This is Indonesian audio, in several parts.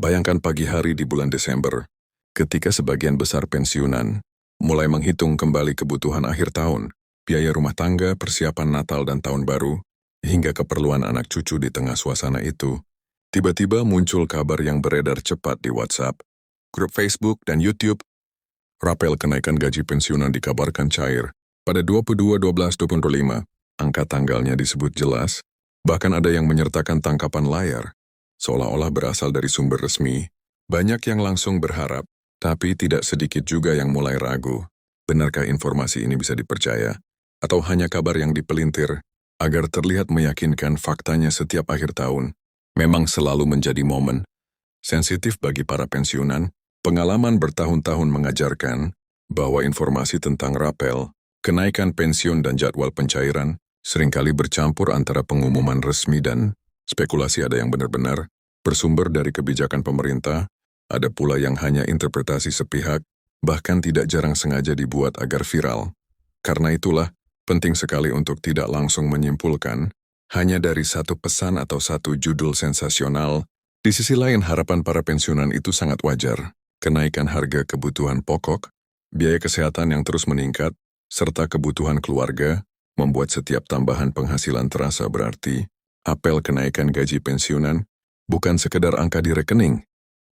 Bayangkan pagi hari di bulan Desember, ketika sebagian besar pensiunan mulai menghitung kembali kebutuhan akhir tahun, biaya rumah tangga, persiapan Natal dan Tahun Baru, hingga keperluan anak cucu di tengah suasana itu. Tiba-tiba muncul kabar yang beredar cepat di WhatsApp, grup Facebook, dan YouTube. Rapel kenaikan gaji pensiunan dikabarkan cair pada 22/12/2025. Angka tanggalnya disebut jelas, bahkan ada yang menyertakan tangkapan layar, seolah-olah berasal dari sumber resmi. Banyak yang langsung berharap, tapi tidak sedikit juga yang mulai ragu. Benarkah informasi ini bisa dipercaya? Atau hanya kabar yang dipelintir, agar terlihat meyakinkan faktanya setiap akhir tahun? Memang selalu menjadi momen sensitif bagi para pensiunan. Pengalaman bertahun-tahun mengajarkan bahwa informasi tentang rapel, kenaikan pensiun dan jadwal pencairan seringkali bercampur antara pengumuman resmi dan spekulasi. Ada yang benar-benar bersumber dari kebijakan pemerintah, ada pula yang hanya interpretasi sepihak, bahkan tidak jarang sengaja dibuat agar viral. Karena itulah, penting sekali untuk tidak langsung menyimpulkan hanya dari satu pesan atau satu judul sensasional. Di sisi lain, harapan para pensiunan itu sangat wajar. Kenaikan harga kebutuhan pokok, biaya kesehatan yang terus meningkat, serta kebutuhan keluarga, membuat setiap tambahan penghasilan terasa berarti. Apel kenaikan gaji pensiunan bukan sekedar angka di rekening,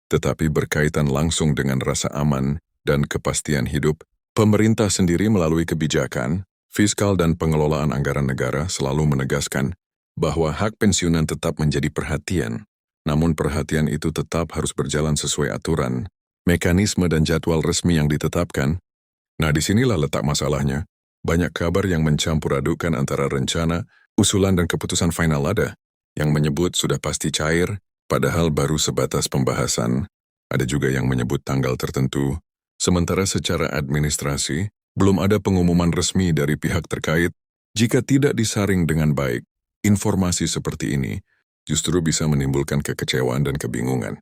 tetapi berkaitan langsung dengan rasa aman dan kepastian hidup. Pemerintah sendiri melalui kebijakan, fiskal dan pengelolaan anggaran negara selalu menegaskan bahwa hak pensiunan tetap menjadi perhatian. Namun perhatian itu tetap harus berjalan sesuai aturan, mekanisme dan jadwal resmi yang ditetapkan. Nah, disinilah letak masalahnya. Banyak kabar yang mencampur adukan antara rencana, usulan dan keputusan final. Ada yang menyebut sudah pasti cair, padahal baru sebatas pembahasan. Ada juga yang menyebut tanggal tertentu, sementara secara administrasi, belum ada pengumuman resmi dari pihak terkait. Jika tidak disaring dengan baik, informasi seperti ini justru bisa menimbulkan kekecewaan dan kebingungan.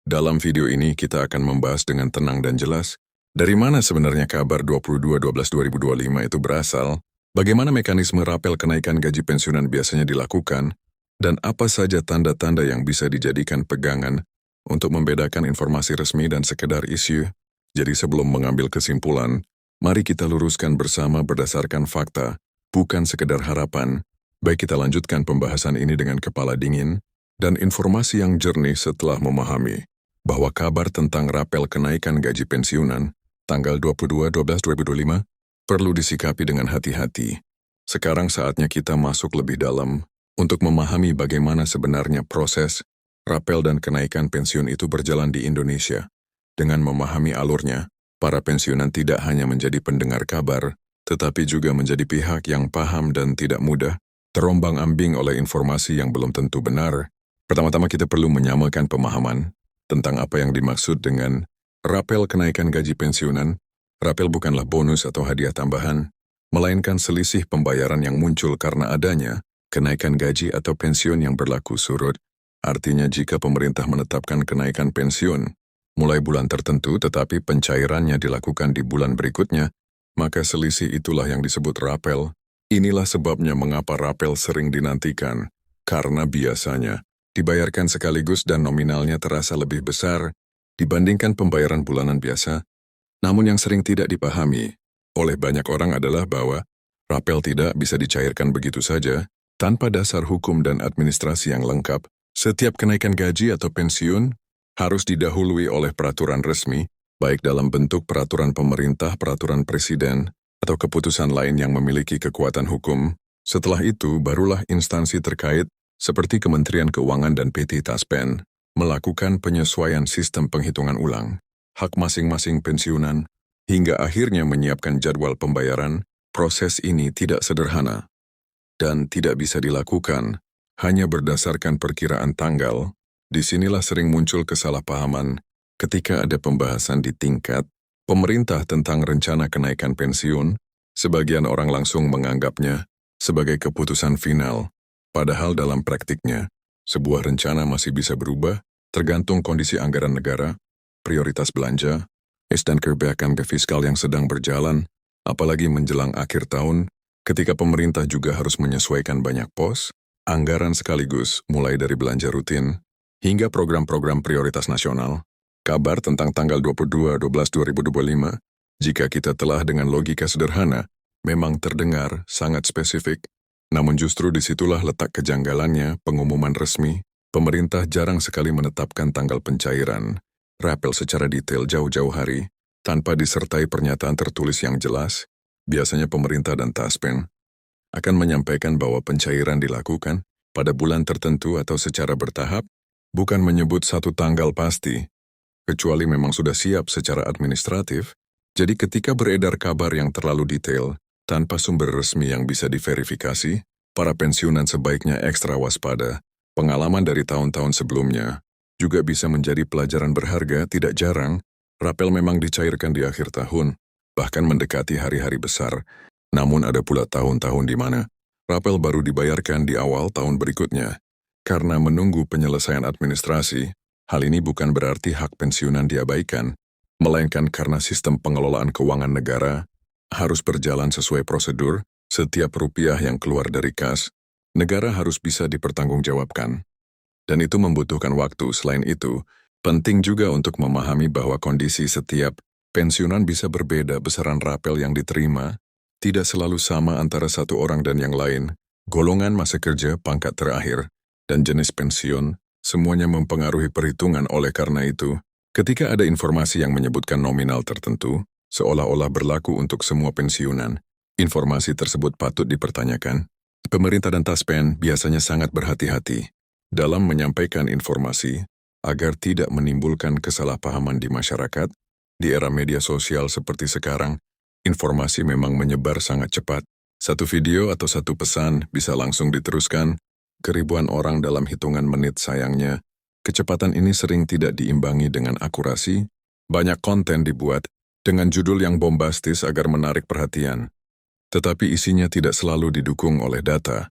Dalam video ini kita akan membahas dengan tenang dan jelas, dari mana sebenarnya kabar 22/12/2025 itu berasal, bagaimana mekanisme rapel kenaikan gaji pensiunan biasanya dilakukan, dan apa saja tanda-tanda yang bisa dijadikan pegangan untuk membedakan informasi resmi dan sekedar isu. Jadi sebelum mengambil kesimpulan, mari kita luruskan bersama berdasarkan fakta, bukan sekedar harapan. Baik, kita lanjutkan pembahasan ini dengan kepala dingin dan informasi yang jernih setelah memahami bahwa kabar tentang rapel kenaikan gaji pensiunan tanggal 22/12/2025 perlu disikapi dengan hati-hati. Sekarang saatnya kita masuk lebih dalam untuk memahami bagaimana sebenarnya proses rapel dan kenaikan pensiun itu berjalan di Indonesia. Dengan memahami alurnya, para pensiunan tidak hanya menjadi pendengar kabar, tetapi juga menjadi pihak yang paham dan tidak mudah terombang-ambing oleh informasi yang belum tentu benar. Pertama-tama kita perlu menyamakan pemahaman tentang apa yang dimaksud dengan rapel kenaikan gaji pensiunan. Rapel bukanlah bonus atau hadiah tambahan, melainkan selisih pembayaran yang muncul karena adanya kenaikan gaji atau pensiun yang berlaku surut. Artinya jika pemerintah menetapkan kenaikan pensiun mulai bulan tertentu tetapi pencairannya dilakukan di bulan berikutnya, maka selisih itulah yang disebut rapel. Inilah sebabnya mengapa rapel sering dinantikan, karena biasanya dibayarkan sekaligus dan nominalnya terasa lebih besar dibandingkan pembayaran bulanan biasa. Namun yang sering tidak dipahami oleh banyak orang adalah bahwa rapel tidak bisa dicairkan begitu saja tanpa dasar hukum dan administrasi yang lengkap. Setiap kenaikan gaji atau pensiun harus didahului oleh peraturan resmi, baik dalam bentuk peraturan pemerintah, peraturan presiden, atau keputusan lain yang memiliki kekuatan hukum. Setelah itu, barulah instansi terkait seperti Kementerian Keuangan dan PT Taspen melakukan penyesuaian sistem penghitungan ulang hak masing-masing pensiunan, hingga akhirnya menyiapkan jadwal pembayaran. Proses ini tidak sederhana dan tidak bisa dilakukan hanya berdasarkan perkiraan tanggal. Disinilah sering muncul kesalahpahaman ketika ada pembahasan di tingkat pemerintah tentang rencana kenaikan pensiun. Sebagian orang langsung menganggapnya sebagai keputusan final, padahal dalam praktiknya, sebuah rencana masih bisa berubah tergantung kondisi anggaran negara, prioritas belanja, dan kebijakan fiskal yang sedang berjalan, apalagi menjelang akhir tahun, ketika pemerintah juga harus menyesuaikan banyak pos anggaran sekaligus, mulai dari belanja rutin hingga program-program prioritas nasional. Kabar tentang tanggal 22/12/2025, jika kita telah dengan logika sederhana, memang terdengar sangat spesifik. Namun justru disitulah letak kejanggalannya pengumuman resmi. Pemerintah jarang sekali menetapkan tanggal pencairan rapel secara detail jauh-jauh hari, tanpa disertai pernyataan tertulis yang jelas. Biasanya pemerintah dan Taspen akan menyampaikan bahwa pencairan dilakukan pada bulan tertentu atau secara bertahap, bukan menyebut satu tanggal pasti, kecuali memang sudah siap secara administratif. Jadi ketika beredar kabar yang terlalu detail, tanpa sumber resmi yang bisa diverifikasi, para pensiunan sebaiknya ekstra waspada. Pengalaman dari tahun-tahun sebelumnya juga bisa menjadi pelajaran berharga. Tidak jarang, rapel memang dicairkan di akhir tahun, bahkan mendekati hari-hari besar. Namun ada pula tahun-tahun di mana rapel baru dibayarkan di awal tahun berikutnya. Karena menunggu penyelesaian administrasi, hal ini bukan berarti hak pensiunan diabaikan, melainkan karena sistem pengelolaan keuangan negara harus berjalan sesuai prosedur. Setiap rupiah yang keluar dari kas, negara harus bisa dipertanggungjawabkan. Dan itu membutuhkan waktu. Selain itu, penting juga untuk memahami bahwa kondisi setiap pensiunan bisa berbeda. Besaran rapel yang diterima tidak selalu sama antara satu orang dan yang lain. Golongan masa kerja, pangkat terakhir, dan jenis pensiun, semuanya mempengaruhi perhitungan. Oleh karena itu, ketika ada informasi yang menyebutkan nominal tertentu, seolah-olah berlaku untuk semua pensiunan, informasi tersebut patut dipertanyakan. Pemerintah dan Taspen biasanya sangat berhati-hati dalam menyampaikan informasi agar tidak menimbulkan kesalahpahaman di masyarakat. Di era media sosial seperti sekarang, informasi memang menyebar sangat cepat. Satu video atau satu pesan bisa langsung diteruskan ke ribuan orang dalam hitungan menit. Sayangnya, kecepatan ini sering tidak diimbangi dengan akurasi. Banyak konten dibuat dengan judul yang bombastis agar menarik perhatian, tetapi isinya tidak selalu didukung oleh data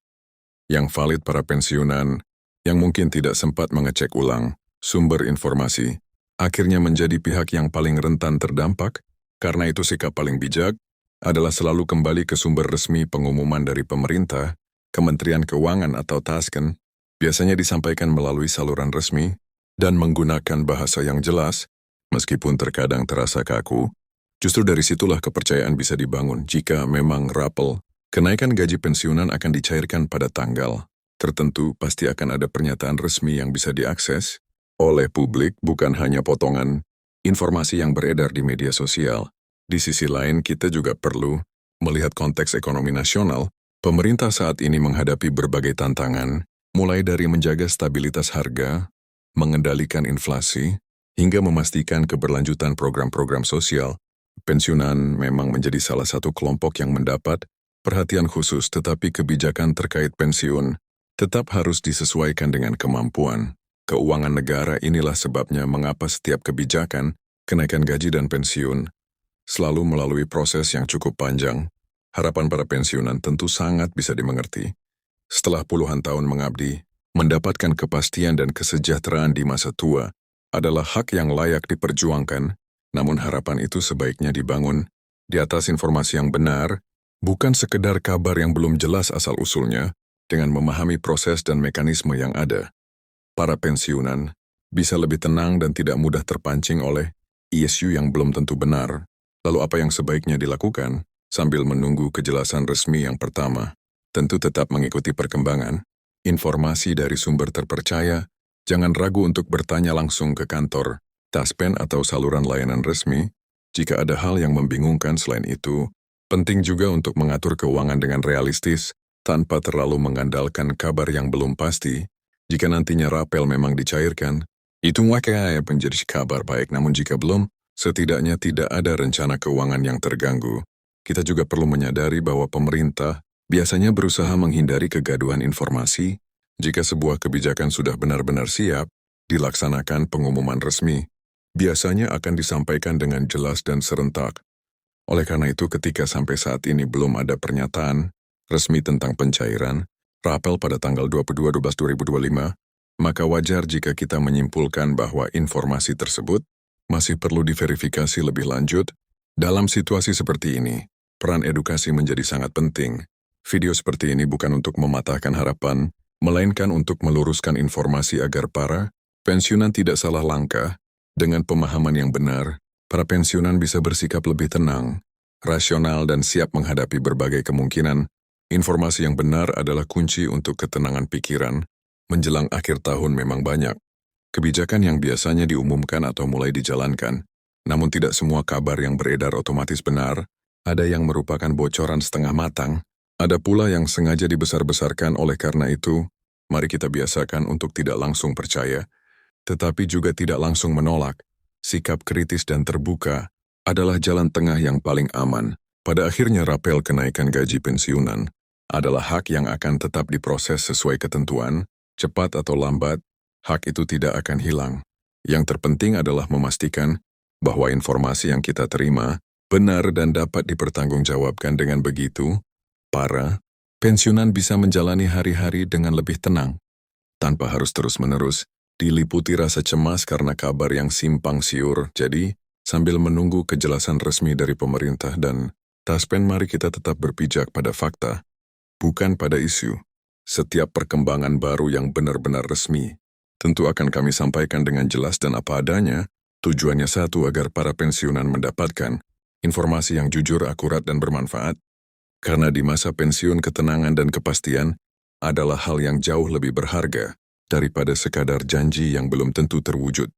yang valid. Para pensiunan yang mungkin tidak sempat mengecek ulang sumber informasi akhirnya menjadi pihak yang paling rentan terdampak. Karena itu sikap paling bijak adalah selalu kembali ke sumber resmi. Pengumuman dari pemerintah, Kementerian Keuangan atau Tasken biasanya disampaikan melalui saluran resmi dan menggunakan bahasa yang jelas, meskipun terkadang terasa kaku. Justru dari situlah kepercayaan bisa dibangun. Jika memang rapel kenaikan gaji pensiunan akan dicairkan pada tanggal tertentu, pasti akan ada pernyataan resmi yang bisa diakses oleh publik, bukan hanya potongan informasi yang beredar di media sosial. Di sisi lain, kita juga perlu melihat konteks ekonomi nasional. Pemerintah saat ini menghadapi berbagai tantangan, mulai dari menjaga stabilitas harga, mengendalikan inflasi, hingga memastikan keberlanjutan program-program sosial. Pensiunan memang menjadi salah satu kelompok yang mendapat perhatian khusus, tetapi kebijakan terkait pensiun tetap harus disesuaikan dengan kemampuan keuangan negara. Inilah sebabnya mengapa setiap kebijakan, kenaikan gaji dan pensiun, selalu melalui proses yang cukup panjang. Harapan para pensiunan tentu sangat bisa dimengerti. Setelah puluhan tahun mengabdi, mendapatkan kepastian dan kesejahteraan di masa tua adalah hak yang layak diperjuangkan. Namun harapan itu sebaiknya dibangun di atas informasi yang benar, bukan sekedar kabar yang belum jelas asal-usulnya. Dengan memahami proses dan mekanisme yang ada, para pensiunan bisa lebih tenang dan tidak mudah terpancing oleh isu yang belum tentu benar. Lalu apa yang sebaiknya dilakukan? Sambil menunggu kejelasan resmi, yang pertama, tentu tetap mengikuti perkembangan informasi dari sumber terpercaya. Jangan ragu untuk bertanya langsung ke kantor Taspen atau saluran layanan resmi jika ada hal yang membingungkan. Selain itu, penting juga untuk mengatur keuangan dengan realistis, tanpa terlalu mengandalkan kabar yang belum pasti. Jika nantinya rapel memang dicairkan, itu akan menjadi kabar baik. Namun jika belum, setidaknya tidak ada rencana keuangan yang terganggu. Kita juga perlu menyadari bahwa pemerintah biasanya berusaha menghindari kegaduhan informasi. Jika sebuah kebijakan sudah benar-benar siap dilaksanakan, pengumuman resmi biasanya akan disampaikan dengan jelas dan serentak. Oleh karena itu, ketika sampai saat ini belum ada pernyataan resmi tentang pencairan rapel pada tanggal 22/12/2025, maka wajar jika kita menyimpulkan bahwa informasi tersebut masih perlu diverifikasi lebih lanjut. Dalam situasi seperti ini, peran edukasi menjadi sangat penting. Video seperti ini bukan untuk mematahkan harapan, melainkan untuk meluruskan informasi agar para Pensiunan tidak salah langkah. Dengan pemahaman yang benar, para pensiunan bisa bersikap lebih tenang, rasional, dan siap menghadapi berbagai kemungkinan. Informasi yang benar adalah kunci untuk ketenangan pikiran. Menjelang akhir tahun memang banyak kebijakan yang biasanya diumumkan atau mulai dijalankan, namun tidak semua kabar yang beredar otomatis benar. Ada yang merupakan bocoran setengah matang, ada pula yang sengaja dibesar-besarkan. Oleh karena itu, mari kita biasakan untuk tidak langsung percaya, tetapi juga tidak langsung menolak. Sikap kritis dan terbuka adalah jalan tengah yang paling aman. Pada akhirnya rapel kenaikan gaji pensiunan adalah hak yang akan tetap diproses sesuai ketentuan, cepat atau lambat, hak itu tidak akan hilang. Yang terpenting adalah memastikan bahwa informasi yang kita terima benar dan dapat dipertanggungjawabkan. Dengan begitu, para pensiunan bisa menjalani hari-hari dengan lebih tenang, tanpa harus terus-menerus diliputi rasa cemas karena kabar yang simpang siur. Jadi, sambil menunggu kejelasan resmi dari pemerintah dan Taspen, mari kita tetap berpijak pada fakta, bukan pada isu. Setiap perkembangan baru yang benar-benar resmi tentu akan kami sampaikan dengan jelas dan apa adanya. Tujuannya satu, agar para pensiunan mendapatkan informasi yang jujur, akurat, dan bermanfaat. Karena di masa pensiun, ketenangan dan kepastian adalah hal yang jauh lebih berharga daripada sekadar janji yang belum tentu terwujud.